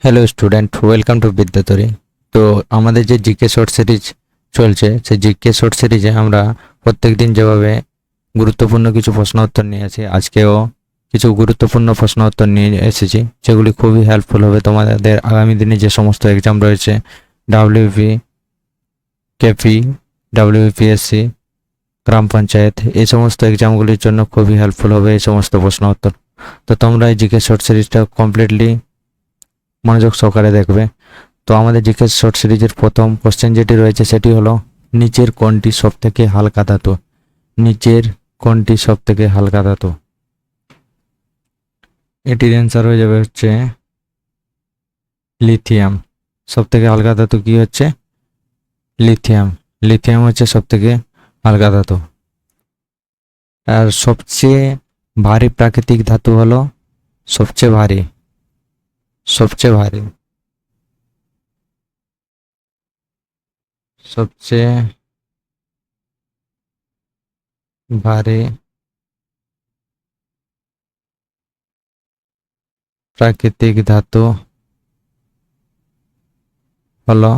Hello student, welcome to Bidyadhari. তো আমাদের যে জিকে শর্ট সিরিজ চলছে, সেই জিকে শর্ট সিরিজে আমরা প্রত্যেকদিন যেভাবে গুরুত্বপূর্ণ কিছু প্রশ্ন উত্তর নিয়ে আসি, আজকেও কিছু গুরুত্বপূর্ণ প্রশ্ন উত্তর নিয়ে এসেছি, যেগুলি খুবই হেল্পফুল হবে তোমাদের আগামী দিনে যে সমস্ত এক্সাম রয়েছে, ডাব্লিউপি, কেপি, ডাব্লিউপিএসসি, গ্রাম পঞ্চায়েত, এই সমস্ত এক্সামগুলির জন্য খুবই হেল্পফুল হবে এই সমস্ত প্রশ্ন উত্তর। তো তোমরা এই জিকে শর্ট সিরিজটা কমপ্লিটলি মনোযোগ সহকারে দেখবে। তো আমাদের জিকে শর্ট সিরিজের প্রথম কোশ্চেন যেটি রয়েছে সেটি হলো, নিচের কোনটি সব থেকে হালকা ধাতু? নিচের কোনটি সব থেকে হালকা ধাতু? এটির অ্যান্সার হয়ে যাবে হচ্ছে লিথিয়াম। সব থেকে হালকা ধাতু কি হচ্ছে? লিথিয়াম। লিথিয়াম হচ্ছে সব থেকে হালকা ধাতু। আর সবচেয়ে ভারী প্রাকৃতিক ধাতু হলো, সবচেয়ে ভারী সবচেয়ে ভারী সবচেয়ে ভারী প্রাকৃতিক ধাতু হলো,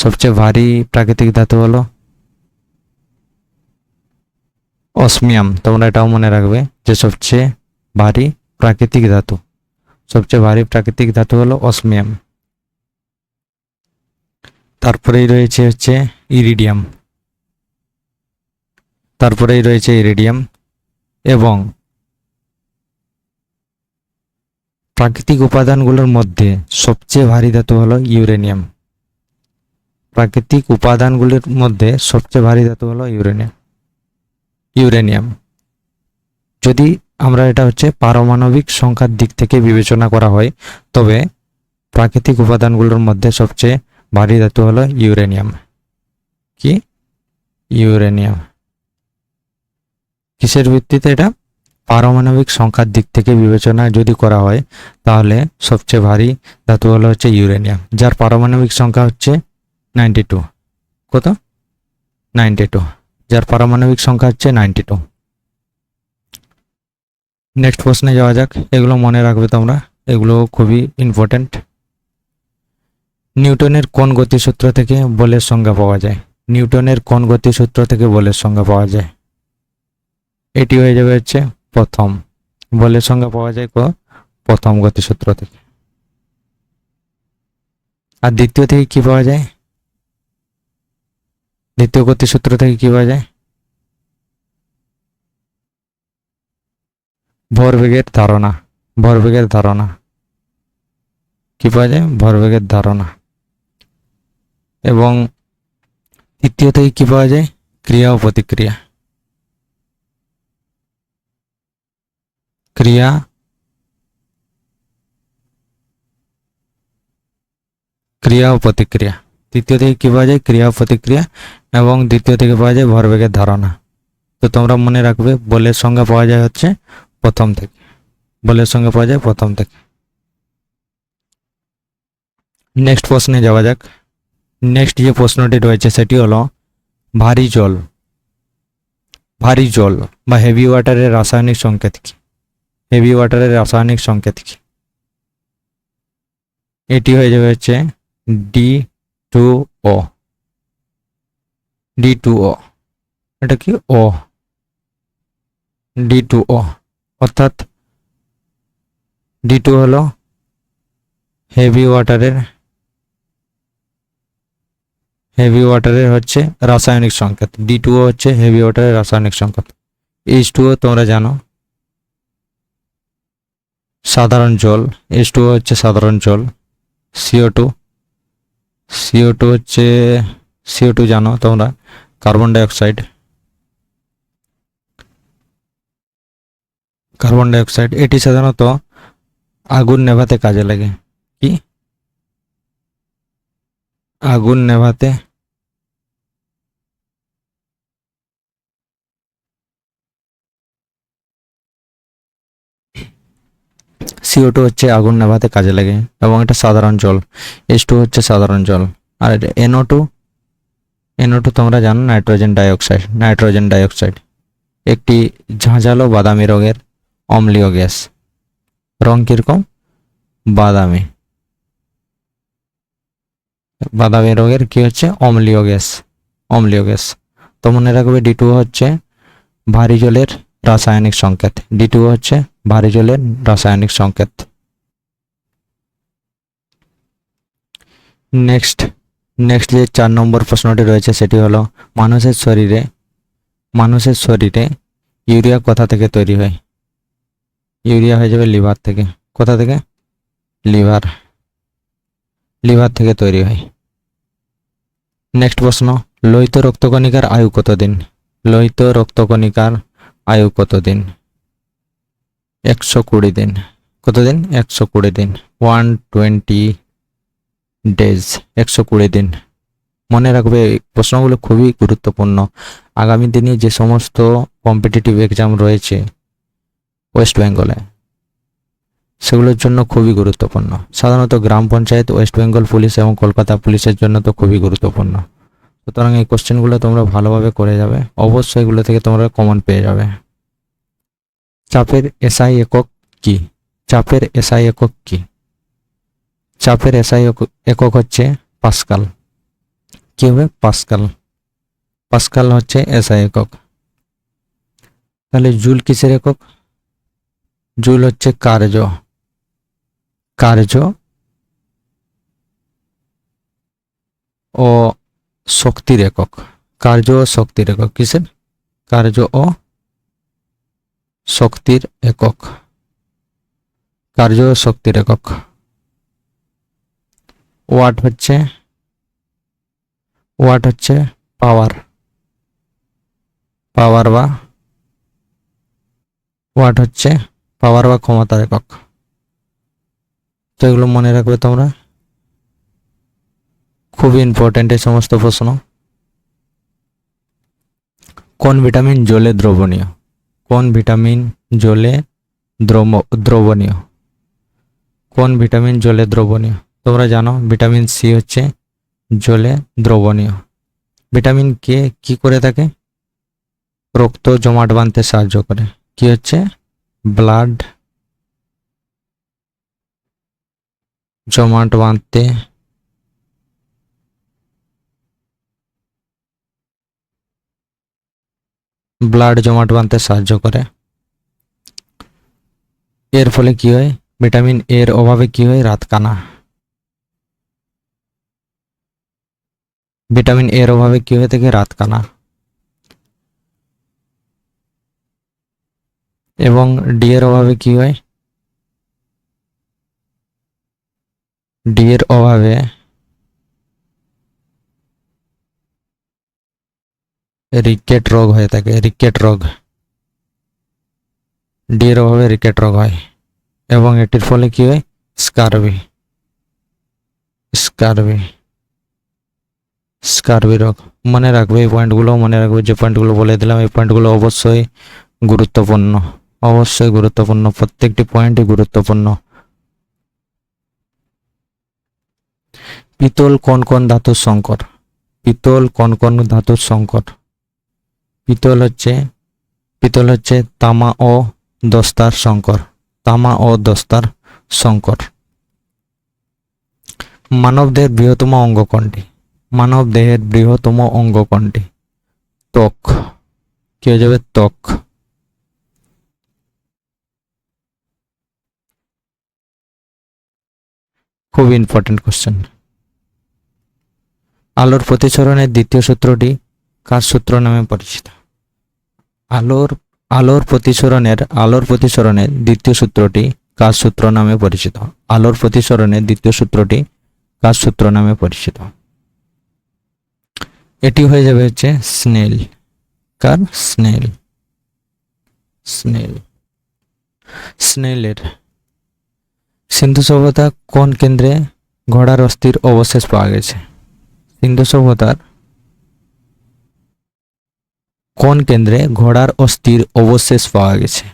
সবচেয়ে ভারী প্রাকৃতিক ধাতু হলো অসমিয়াম। তোমরা এটাও মনে রাখবে যে সবচেয়ে ভারী প্রাকৃতিক ধাতু, সবচেয়ে ভারী প্রাকৃতিক ধাতু হলো অসমিয়াম। তারপরেই রয়েছে হচ্ছে ইরিডিয়াম। এবং প্রাকৃতিক উপাদানগুলোর মধ্যে সবচেয়ে ভারী ধাতু হলো ইউরেনিয়াম। প্রাকৃতিক উপাদানগুলির মধ্যে সবচেয়ে ভারী ধাতু হলো ইউরেনিয়াম। যদি আমরা এটা হচ্ছে পারমাণবিক সংখ্যার দিক থেকে বিবেচনা করা হয়, তবে প্রাকৃতিক উপাদানগুলোর মধ্যে সবচেয়ে ভারী ধাতু হলো ইউরেনিয়াম। কি? ইউরেনিয়াম। কিসের ভিত্তিতে এটা? পারমাণবিক সংখ্যার দিক থেকে বিবেচনা যদি করা হয়, তাহলে সবচেয়ে ভারী ধাতু হলো হচ্ছে ইউরেনিয়াম, যার পারমাণবিক সংখ্যা হচ্ছে 92। কত? 92। যার পারমাণবিক সংখ্যা হচ্ছে 92। নেক্সট প্রশ্নে যাওয়া যাক। এগুলো মনে রাখবে তোমরা, এগুলো খুবই ইম্পর্টেন্ট। নিউটনের কোন গতিসূত্র থেকে বলের সংজ্ঞা পাওয়া যায়? নিউটনের কোন গতিসূত্র থেকে বলের সংজ্ঞা পাওয়া যায়? এটি হয়ে যাবে হচ্ছে প্রথম। বলের সংজ্ঞা পাওয়া যায় প্রথম গতিসূত্র থেকে। আর দ্বিতীয় থেকে কি পাওয়া যায়? দ্বিতীয় গতিসূত্র থেকে কি পাওয়া যায়? ভরবেগের ধারণা। ভরবেগের ধারণা কি পাওয়া যায়? ভরবেগের ধারণা। এবং তৃতীয় থেকে কি পাওয়া যায়? ক্রিয়া ও প্রতিক্রিয়া। ক্রিয়া ক্রিয়া ও প্রতিক্রিয়া। তৃতীয় থেকে কি পাওয়া যায়? ক্রিয়া ও প্রতিক্রিয়া। এবং দ্বিতীয় থেকে পাওয়া যায় ভরবেগের ধারণা। তো তোমরা মনে রাখবে, বলের সংজ্ঞা পাওয়া যায় হচ্ছে প্রথম থেকে। বলের সংজ্ঞা পাওয়া যায় প্রথম থেকে। নেক্সট প্রশ্নে যাওয়া যাক। নেক্সট যে প্রশ্নটি রয়েছে সেটি হলো, ভারী জল বা হেভি ওয়াটারের রাসায়নিক সংকেত কি? হেভি ওয়াটারের রাসায়নিক সংকেত কি? এটি হয়ে যাবে হচ্ছে D2O। D2O। এটা কি? ও। D2O। অর্থাৎ D2 হলো হেভি ওয়াটারের হচ্ছে রাসায়নিক সংকেত। D2O হচ্ছে হেভি ওয়াটারের রাসায়নিক সংকেত। H2O তোমরা জানো, সাধারণ জল। H2O হচ্ছে সাধারণ জল। CO2 হচ্ছে, CO2 জানো তোমরা, কার্বন ডাইঅক্সাইড। এটি সাধারণত আগুন নেভাতে কাজে লাগে। কি? আগুন নেভাতে CO2 হচ্ছে আগুন নেভাতে কাজে লাগে এবং এটা সাধারণ জল। H2 হচ্ছে সাধারণ জল। আর NO2 তোমরা জানো, নাইট্রোজেন ডাইঅক্সাইড একটি ঝাঁঝালো বাদামি রঙের অম্লীয় গ্যাস। রং কিরকম? বাদামি। বাদামি রঙের কি হচ্ছে অম্লীয় গ্যাস, অম্লীয় গ্যাস। তো মনে রাখবে D2 হচ্ছে ভারী জলের রাসায়নিক সংকেত, D2 হচ্ছে ভারী জলের রাসায়নিক সংকেত। নেক্সট নেক্সট যে 4 নম্বর প্রশ্নটি রয়েছে সেটি হলো মানুষের শরীরে ইউরিয়া কোথা থেকে তৈরি হয়? ইউরিয়া হয়ে যাবে লিভার থেকে। কোথা থেকে? লিভার, লিভার থেকে তৈরি হয়। নেক্সট প্রশ্ন, লোহিত রক্তকণিকার আয়ু কতদিন? লোহিত রক্তকণিকার আয়ু কতদিন? 120 দিন। কতদিন? 120 দিন, 120 ডেজ, 120 দিন। মনে রাখবে এই প্রশ্নগুলো খুবই গুরুত্বপূর্ণ। আগামী দিনে যে সমস্ত কম্পিটিটিভ এক্সাম রয়েছে ওয়েস্ট বেঙ্গলে, সেগুলোর জন্য খুবই গুরুত্বপূর্ণ। সাধারণত গ্রাম পঞ্চায়েত, ওয়েস্ট বেঙ্গল পুলিশ এবং কলকাতা পুলিশের জন্য তো খুবই গুরুত্বপূর্ণ। সুতরাং এই কোশ্চেনগুলো তোমরা ভালোভাবে করে যাবে, অবশ্যই এগুলো থেকে তোমরা কমন পেয়ে যাবে। চাপের এসআই একক কি? চাপের এসআই একক কি? চাপের এসআই একক হচ্ছে পাস্কাল। কি হবে? পাস্কাল। পাস্কাল হচ্ছে এসআই একক। তাহলে জুল কিসের একক? জুল হচ্ছে কার্য, কার্য ও শক্তির একক। কার্য ও শক্তির একক কিসের? কার্য ও শক্তির একক, কার্য ও শক্তির একক। ওয়াট হচ্ছে পাওয়ার, পাওয়ার বা ওয়াট হচ্ছে পাওয়ার বা ক্ষমতার একক। তো এগুলো মনে রাখবে তোমরা, খুবই ইম্পর্টেন্ট এই সমস্ত প্রশ্ন। কোন ভিটামিন জলে দ্রবণীয়? কোন ভিটামিন জলে দ্রবণীয়? কোন ভিটামিন জলে দ্রবণীয়? তোমরা জানো ভিটামিন সি হচ্ছে জলে দ্রবণীয়। ভিটামিন কে কি করে থাকে? রক্ত জমাট বাঁধতে সাহায্য করে। কি হচ্ছে? ব্লাড জমাট বাঁধতে সাহায্য করে। এর ফলে কি হয়? ভিটামিন এর অভাবে কি হয়? রাতকানা। ভিটামিন এর অভাবে কি হয়ে থাকে? রাতকানা। এবং ডি এর অভাবে কি হয়? ডি এর অভাবে রিকেট রোগ হয়ে থাকে, রিকেট রোগ। ডি এর অভাবে রিকেট রোগ হয় এবং এটির ফলে কি হয়? স্কারবি, স্কারবি, স্কারবি রোগ। মনে রাখবে এই পয়েন্টগুলো, মনে রাখবে যে পয়েন্টগুলো বলে দিলাম, এই পয়েন্টগুলো অবশ্যই গুরুত্বপূর্ণ, অবশ্যই গুরুত্বপূর্ণ, প্রত্যেকটি পয়েন্টই গুরুত্বপূর্ণ। পিতল কোন কোন ধাতুর সংকর? পিতল কোন কোন ধাতুর সংকর? পিতল হচ্ছে তামা ও দস্তার সংকর, তামা ও দস্তার সংকর। মানব দেহের বৃহত্তম অঙ্গ কোনটি? মানব দেহের বৃহত্তম অঙ্গ কোনটি? ত্বক। কি হয়ে যাবে? ত্বক। খুব ইম্পর্টেন্ট কোশ্চেন। আলোর প্রতিসরণের দ্বিতীয় সূত্রটি কার সূত্র নামে পরিচিত? আলোর প্রতিসরণের দ্বিতীয় সূত্রটি কার সূত্র নামে পরিচিত? আলোর প্রতিসরণের দ্বিতীয় সূত্রটি কার সূত্র নামে পরিচিত? এটি হয়ে যাবে হচ্ছে স্নেল। কার? স্নেল, স্নেল, স্নেলের। সিন্ধু সভ্যতা কোন কেন্দ্রে ঘোড়ার অস্থির অবশেষ পাওয়া গেছে? সিন্ধু সভ্যতার কোন কেন্দ্রে ঘোড়ার অস্থির অবশেষ পাওয়া গেছে?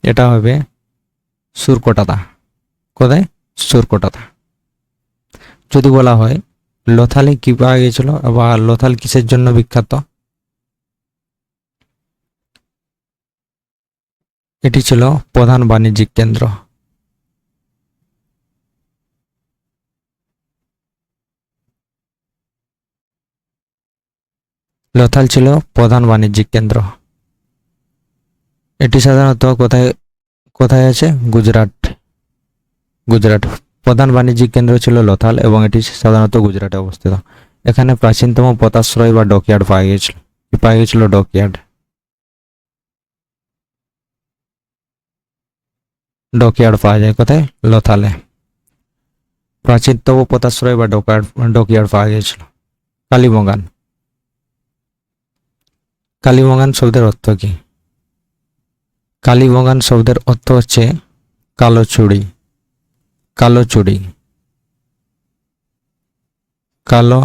এটা হবে সুরকোটাদা। কোথায়? সুরকোটাদা। যদি বলা হয় লোথালে কি পাওয়া গেছিল বা লোথাল কিসের জন্য বিখ্যাত? এটি ছিল প্রধান বাণিজ্যিক কেন্দ্র। লোথাল ছিল প্রধান বাণিজ্যিক কেন্দ্র। এটি সাধারণত কোথায় কোথায় আছে? গুজরাট। গুজরাট প্রধান বাণিজ্যিক কেন্দ্র ছিল লোথাল এবং এটি সাধারণত গুজরাটে অবস্থিত। এখানে প্রাচীনতম পতাশ্রয় বা ডকইয়ার্ড পাওয়া গেছিল ডকইয়ার্ড। ডকইয়ার্ড পাওয়া যায় কোথায়? লোথালে। প্রাচীনতম পতাশ্রয় বা ডকইয়ার্ড পাওয়া গিয়েছিল। কালীবাগান। কালীবাগান শব্দের অর্থ কি? কালীবাগান শব্দের অর্থ হচ্ছে কালো চুড়ি। কালো চুড়ি। কালো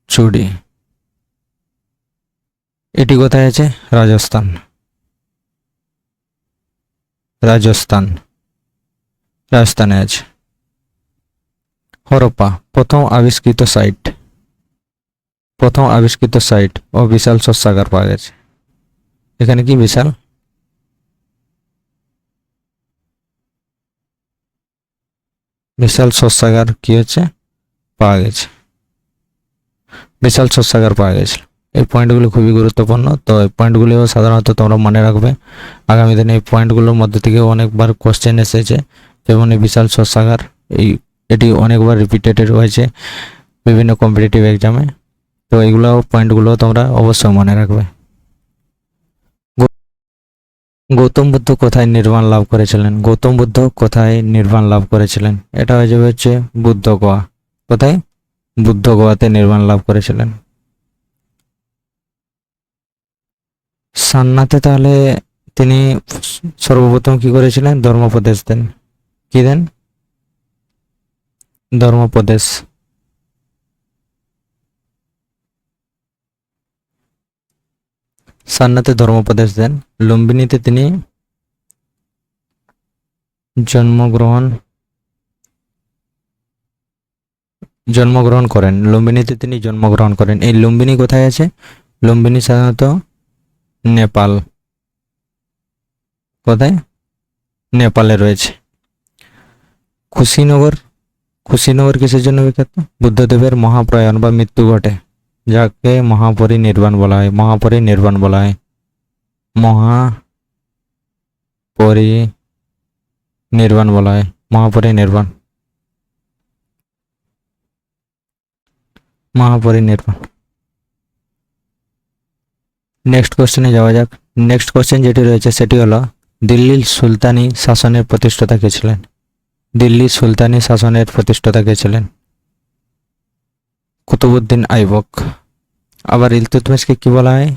চুড়ি। এটি কোথায় আছে? রাজস্থান। রাজস্থান। রাজস্থানে আছে। হরপ্পা প্রথম আবিষ্কৃত সাইট। প্রথম আবিষ্কৃত সাইট ও বিশাল শস্যাগার পাওয়া গেছে। এখানে কি বিশাল? বিশাল শস্যাগার কি হচ্ছে? পাওয়া গেছে। বিশাল শস্যাগার পাওয়া গেছিল। এই পয়েন্টগুলো খুবই গুরুত্বপূর্ণ, তো এই পয়েন্টগুলিও সাধারণত তোমরা মনে রাখবে। আগামী দিনে এই পয়েন্টগুলোর মধ্যে থেকে অনেকবার কোশ্চেন এসেছে, যেমন এই বিশাল শস্যাগার, এটি অনেকবার রিপিটেড হয়েছে বিভিন্ন কম্পিটিটিভ এক্সামে। তো এইগুলো পয়েন্টগুলো তোমরা অবশ্যই মনে রাখবে। গৌতম বুদ্ধ কোথায় নির্বাণ লাভ করেছিলেন? গৌতম বুদ্ধ কোথায় নির্বাণ লাভ করেছিলেন? এটা হয়ে যাবে হচ্ছে বুদ্ধ গোয়া। কোথায়? বুদ্ধ গোয়াতে নির্বাণ লাভ করেছিলেন। সান্নাতে তাহলে তিনি সর্বপ্রথম কি করেছিলেন? ধর্মোপদেশ দেন। কি দেন? ধর্মোপদেশ। সান্নাতে ধর্মোপদেশ দেন। লুম্বিনীতে তিনি জন্মগ্রহণ করেন। লুম্বিনীতে তিনি জন্মগ্রহণ করেন। এই লুম্বিনী কোথায় আছে? লুম্বিনী সাধারণত নেপাল। কোথায়? নেপালে রয়েছে। কুশীনগর। কুশীনগর কিসের জন্য বিখ্যাত? বুদ্ধদেবের মহাপ্রয়াণ বা মৃত্যু ঘটে, যাকে মহাপরিনির্বাণ বলা হয়। মহাপরিনির্বাণ বলা হয়। মহাপরিনির্বাণ বলা হয়। মহাপরিনির্বাণ। মহাপরিনির্বাণ। নেক্সট কোশ্চেনে যাওয়া যাক। নেক্সট কোশ্চেন যেটি রয়েছে সেটি হলো, দিল্লির সুলতানি শাসনের প্রতিষ্ঠাতা কে ছিলেন? দিল্লির সুলতানি শাসনের প্রতিষ্ঠাতা কে ছিলেন? কুতুবউদ্দিন আইবক। আবার ইলতুৎমিশকে কি বলা হয়?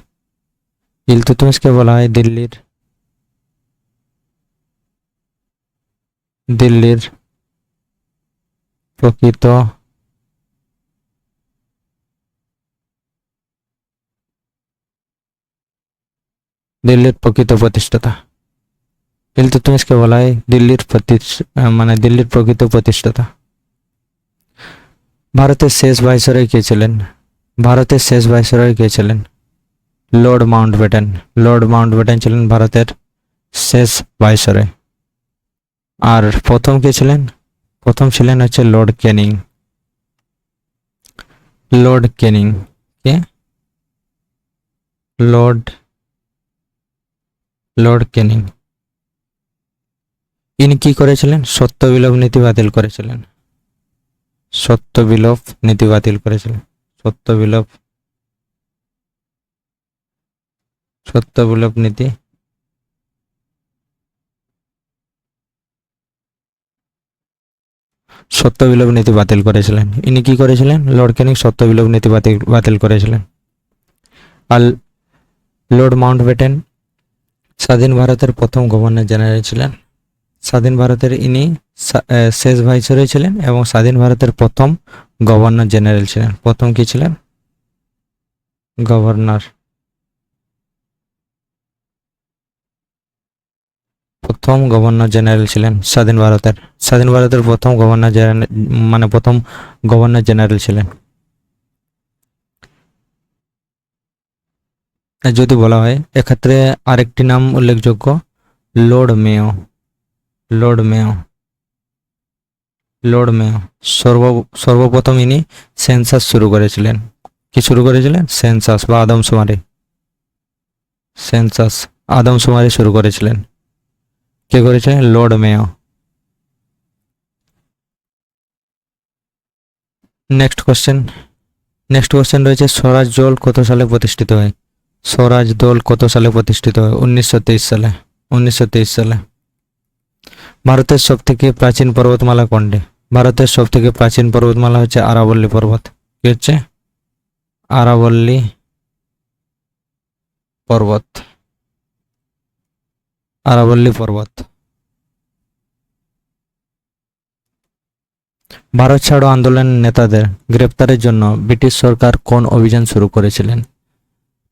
ইলতুৎমিশকে বলা হয় দিল্লির প্রকৃত প্রতিষ্ঠাতা। ইলতুৎমিশকে বলা হয় দিল্লির প্রকৃত প্রতিষ্ঠাতা। ভারতের শেষ ভাইসরয় কে ছিলেন? ভারতের শেষ ভাইসরয় কে ছিলেন? Lord Mountbatten. লর্ড মাউন্টব্যাটেন ছিলেন ভারতের শেষ ভাইসরয়। আর প্রথম কে ছিলেন? প্রথম ছিলেন হচ্ছে লর্ড ক্যানিং। লর্ড ক্যানিং কে? লর্ড ক্যানিং। ইনি কি করেছিলেন? সত্য বিলোপ নীতি বাতিল করেছিলেন। সত্য বিলোপ নীতি বাতিল করেছিলেন। সত্য বিলোপ নীতি সত্য বিলোপ নীতি বাতিল করেছিলেন। ইনি কি করেছিলেন? লর্ড ক্যানিং সত্য বিলোপ নীতি বাতিল করেছিলেন। আর লর্ড মাউন্টব্যাটেন স্বাধীন ভারতের প্রথম গভর্নর জেনারেল ছিলেন। স্বাধীন ভারতের ইনি শেষ ভাইসরয় ছিলেন এবং স্বাধীন ভারতের প্রথম গভর্নর জেনারেল ছিলেন। প্রথম কি ছিলেন? গভর্নর। প্রথম গভর্নর জেনারেল ছিলেন স্বাধীন ভারতের প্রথম গভর্নর জেনারেল, প্রথম গভর্নর জেনারেল ছিলেন। যদি বলা হয় এক্ষেত্রে আরেকটি নাম উল্লেখযোগ্য, Lord Mayo. Lord Mayo. Lord Mayo সর্বপ্রথম ইনি সেন্সাস শুরু করেছিলেন। কি শুরু করেছিলেন? সেন্সাস বা আদমশুমারি। সেন্সাস, আদমশুমারি শুরু করেছিলেন। কে করেছিলেন? Lord Mayo. নেক্সট কোশ্চেন রয়েছে, স্বরাজ দল কত সালে প্রতিষ্ঠিত হয়? স্বরাজ দল কত সালে প্রতিষ্ঠিত হয়? 1923 সালে। 1923 সালে। ভারতের সব থেকে প্রাচীন পর্বতমালা কোনটি? ভারতের সব থেকে প্রাচীন পর্বতমালা হচ্ছে আরাবল্লী পর্বত। কি হচ্ছে? আরাবল্লী পর্বত। আরাবল্লী পর্বত। ভারত ছাড়ো আন্দোলনের নেতাদের গ্রেপ্তারের জন্য ব্রিটিশ সরকার কোন অভিযান শুরু করেছিলেন?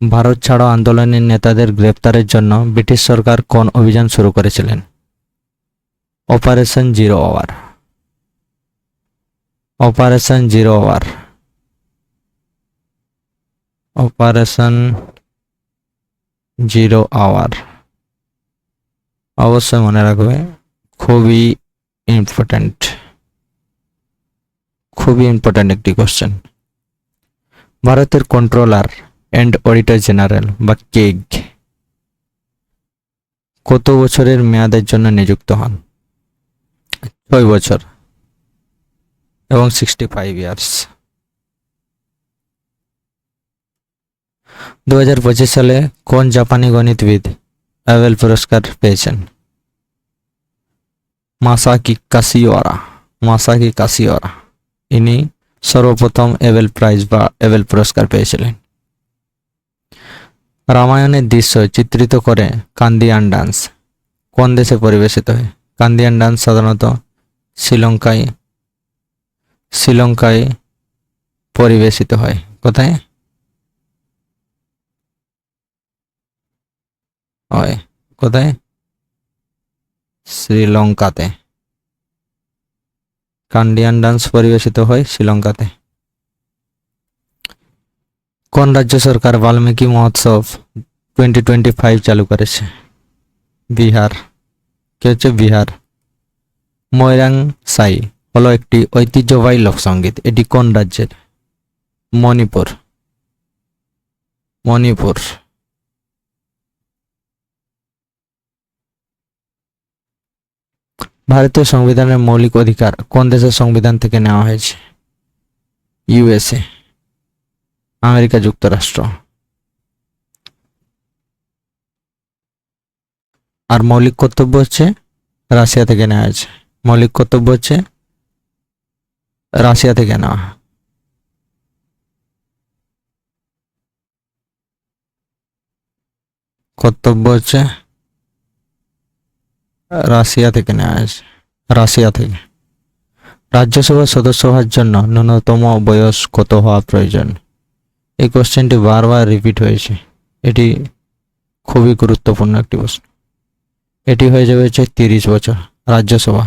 ভারত ছাড়ো আন্দোলনের নেতাদের গ্রেপ্তারের জন্য ব্রিটিশ সরকার কোন অভিযান শুরু করেছিলেন? Operation zero hour. Operation zero hour. Operation zero hour অবশ্যই মনে রাখবে, খুবই ইম্পর্ট্যান্ট, খুবই ইম্পর্ট্যান্ট একটি কোশ্চেন। ভারতের কন্ট্রোলার অ্যান্ড অডিটর জেনারেল বা কেগ কত বছরের মেয়াদের জন্য নিযুক্ত হন? 6 বছর এবং 65 ইয়ার্স। 2025 সালে কোন জাপানি গণিতবিদ নোবেল পুরস্কার পেয়েছেন? মাসাকি কাশিওয়ারা। মাসাকি কাশিওয়ারা ইনি সর্বপ্রথম নোবেল প্রাইজ বা নোবেল পুরস্কার পেয়েছিলেন। রামায়ণের দৃশ্য চিত্রিত করে কান্দিয়ান ডান্স কোন দেশে পরিবেশিত হয়? কান্দিয়ান ডান্স সাধারণত শ্রীলঙ্কায় পরিবেশিত হয়। কোথায় হয়? কোথায়? শ্রীলঙ্কাতে। কান্ডিয়ান ডান্স পরিবেশিত হয় শ্রীলঙ্কাতে। কোন রাজ্য সরকার বাল্মীকি মহোৎসব 2025 চালু করেছে? বিহার। কে হচ্ছে? বিহার। ময়রাং সাই হলো একটি ঐতিহ্যবাহী লোকসঙ্গীত, এটি কোন রাজ্যের? মণিপুর। মণিপুর। ভারতীয় সংবিধানের মৌলিক অধিকার কোন দেশের সংবিধান থেকে নেওয়া হয়েছে? ইউএসএ, আমেরিকা যুক্তরাষ্ট্র। আর মৌলিক কর্তব্য হচ্ছে রাশিয়া থেকে নেওয়া হয়েছে। মৌলিক কর্তব্য হচ্ছে রাশিয়া থেকে নেওয়া। কর্তব্য হচ্ছে রাশিয়া থেকে নেওয়া হয়েছে। রাশিয়া থেকে। রাজ্যসভার সদস্য হওয়ার জন্য ন্যূনতম বয়স কত হওয়া প্রয়োজন? এই কোশ্চেনটি বারবার রিপিট হয়েছে, এটি খুবই গুরুত্বপূর্ণ একটি প্রশ্ন। এটি হয়ে যাবে হচ্ছে 30 বছর। রাজ্যসভা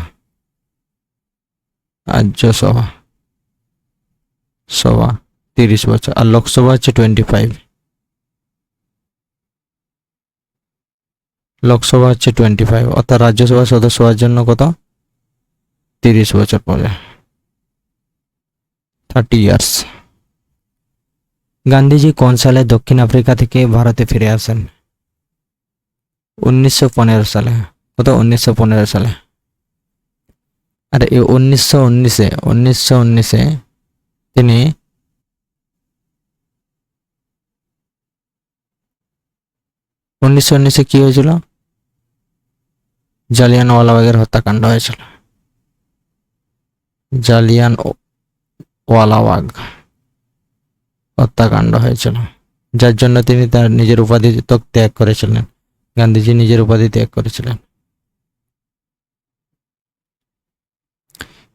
সভা 30 বছর, আর লোকসভা হচ্ছে 25। লোকসভা হচ্ছে 25, অর্থাৎ রাজ্যসভা সদস্য হওয়ার জন্য কত? 30 বছর পরে, 30 ইয়ার্স। গান্ধীজি কোন সালে দক্ষিণ আফ্রিকা থেকে ভারতে ফিরে আসেন? 1915 সালে। কত? 1915 সালে। আর এই 1919 তিনি কি হয়েছিল? জালিয়ানওয়ালাবাগের হত্যাকাণ্ড হয়েছিল। জালিয়ানওয়ালাবাগ হত্যাকাণ্ড হয়েছিল, যার জন্য তিনি তার নিজের উপাধি ত্যাগ করেছিলেন। গান্ধীজি নিজের উপাধি ত্যাগ করেছিলেন।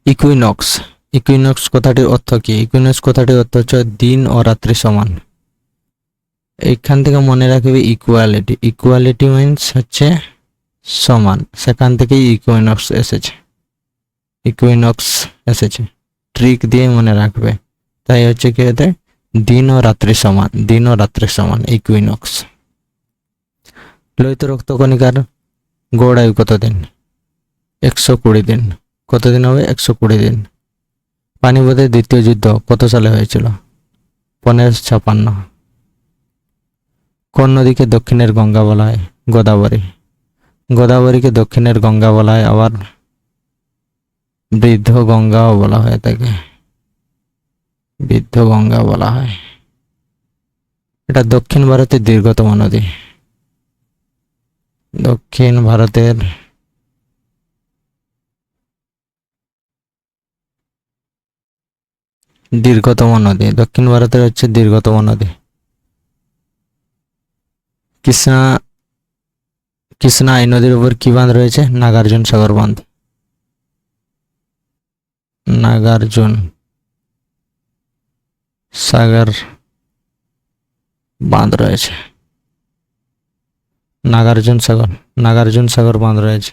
ইকুইনক্স কথাটির অর্থ কি? ইকুইনক্স কথাটির অর্থ হচ্ছে দিন ও রাত্রি সমান। এইখান থেকে মনে রাখবে ইকুয়ালিটি। ইকুয়ালিটি মিন্স হচ্ছে সমান, সেখান থেকেই ইকুইনক্স এসেছে। ট্রিক দিয়ে মনে রাখবে, তাই হচ্ছে কি হতে দিন ও রাত্রি সমান, ইকুইনক্স। লোহিত রক্তকণিকার গড় আয়ু কতদিন? 120 দিন। কতদিন হবে? 120 দিন। পানিপথের দ্বিতীয় যুদ্ধ কত সালে হয়েছিল? 1556। কোন নদীকে দক্ষিণের গঙ্গা বলা হয়? গোদাবরী। গোদাবরীকে দক্ষিণের গঙ্গা বলা হয়, আবার বৃদ্ধ গঙ্গাও বলা হয় তাকে, বৃদ্ধ গঙ্গা বলা হয়। এটা দক্ষিণ ভারতের দীর্ঘতম নদী, দক্ষিণ ভারতের দীর্ঘতম নদী, দক্ষিণ ভারতের হচ্ছে দীর্ঘতম নদী। কৃষ্ণা কৃষ্ণা এই নদীর উপর কি বাঁধ রয়েছে? নাগার্জুন সাগর বাঁধ, নাগার্জুন সাগর বাঁধ রয়েছে, নাগার্জুন সাগর বাঁধ রয়েছে।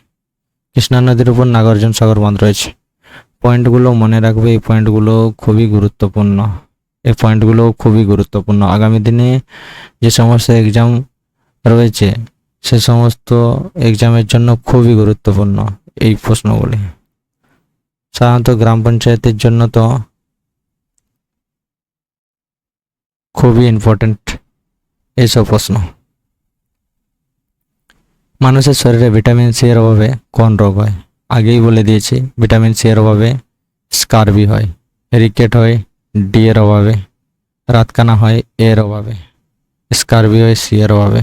কৃষ্ণা নদীর উপর নাগার্জুন সাগর বাঁধ রয়েছে। পয়েন্টগুলো মনে রাখবে, এই পয়েন্টগুলো খুবই গুরুত্বপূর্ণ, এই পয়েন্টগুলো খুবই গুরুত্বপূর্ণ। আগামী দিনে যে সমস্ত এক্সাম রয়েছে সে সমস্ত এক্সামের জন্য খুবই গুরুত্বপূর্ণ এই প্রশ্নগুলি। সাধারণত গ্রাম পঞ্চায়েতের জন্য তো খুবই ইম্পর্টেন্ট এইসব প্রশ্ন। মানুষের শরীরে ভিটামিন সি এর অভাবে কোন রোগ হয়? আগেই বলে দিয়েছি, ভিটামিন সি এর অভাবে স্কারবি হয়, রিকেট হয় ডি এর অভাবে, রাতকানা হয় এর অভাবে, স্কারবি হয় সি এর অভাবে।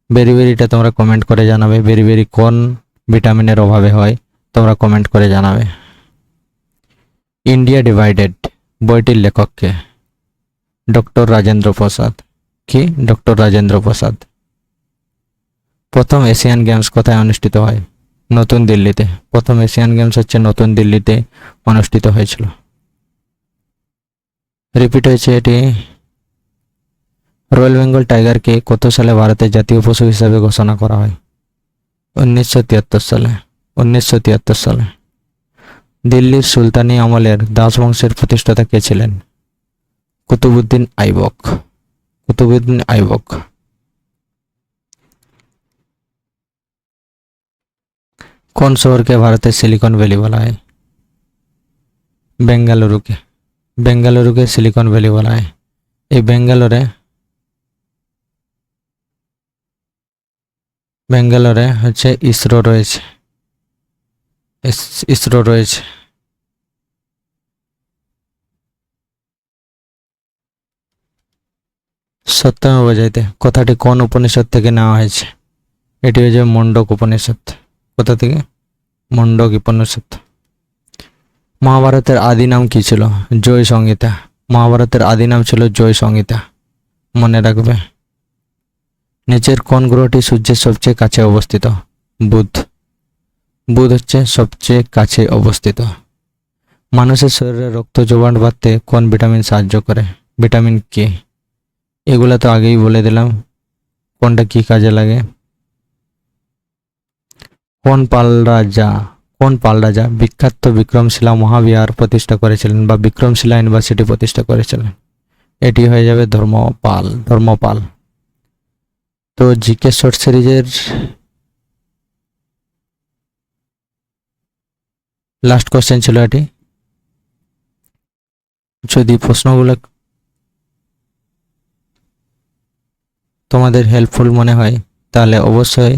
বেরিবেরিটা তোমরা কমেন্ট করে জানাবে, বেরিবেরি কোন ভিটামিনের অভাবে হয় তোমরা কমেন্ট করে জানাবে। ইন্ডিয়া ডিভাইডেড বইটির লেখককে? ডক্টর রাজেন্দ্র প্রসাদ। কি? ডক্টর রাজেন্দ্র প্রসাদ। প্রথম এশিয়ান গেমস কোথায় অনুষ্ঠিত হয়? নতুন দিল্লিতে। প্রথম এশিয়ান গেমস হচ্ছে নতুন দিল্লিতে অনুষ্ঠিত হয়েছিল। রিপিট হয়েছে এটি। রয়্যাল বেঙ্গল টাইগারকে কত সালে ভারতের জাতীয় পশু হিসাবে ঘোষণা করা হয়? 1973 সালে। 1973 সালে। দিল্লির সুলতানি আমলের দাস বংশের প্রতিষ্ঠাতা কে ছিলেন? কুতুবউদ্দিন আইবক। কুতুবউদ্দিন আইবক। কোন শহরকে ভারতের সিলিকন ভ্যালি বলা হয়? বেঙ্গালুরুকে। বেঙ্গালুরুকে সিলিকন ভ্যালি বলা হয়। এই বেঙ্গালোরে হচ্ছে ইসরো রয়েছে, ইসরো রয়েছে। সত্যমেব জয়তে কথাটি কোন উপনিষদ থেকে নেওয়া হয়েছে? এটি হচ্ছে মুন্ডক উপনিষদ। কোথা থেকে? মুন্ডক উপনিষদ। মহাভারতের আদি নাম কি ছিল? জয় সংহিতা। মহাভারতের আদি নাম ছিল জয় সংহিতা, মনে রাখবে। নিচের কোন গ্রহটি সূর্যের সবচেয়ে কাছে অবস্থিত? বুধ। বুধ হচ্ছে সবচেয়ে কাছে অবস্থিত। মানুষের শরীরে রক্ত জমাট বাঁধতে কোন ভিটামিন সাহায্য করে? Vitamin K. এগুলা তো আগেই বলে দিলাম কোনটা কি কাজে লাগে। কোন পাল রাজা বিখ্যাত বিক্রমশিলা মহাবিহার প্রতিষ্ঠা করেছিলেন বা বিক্রমশিলা ইউনিভার্সিটি প্রতিষ্ঠা করেছিলেন? এটি হয়ে যাবে ধর্মপাল। তো জিকে শর্ট সিরিজের লাস্ট কোশ্চেন ছিল এটি। যদি প্রশ্নগুলো তোমাদের হেল্পফুল মনে হয় তাহলে অবশ্যই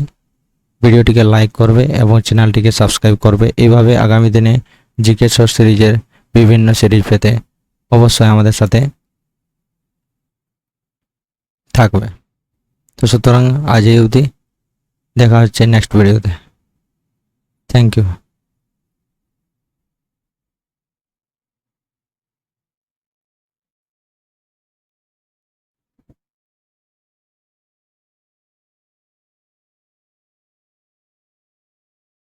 ভিডিওটিকে লাইক করবে এবং চ্যানেলটিকে সাবস্ক্রাইব করবে। এইভাবে আগামী দিনে জিকে শর্ট সিরিজের বিভিন্ন সিরিজ পেতে অবশ্যই আমাদের সাথে থাকবে। তো সুতরাং আজ এই অবধি, দেখা হচ্ছে নেক্সট ভিডিওতে। Thank you.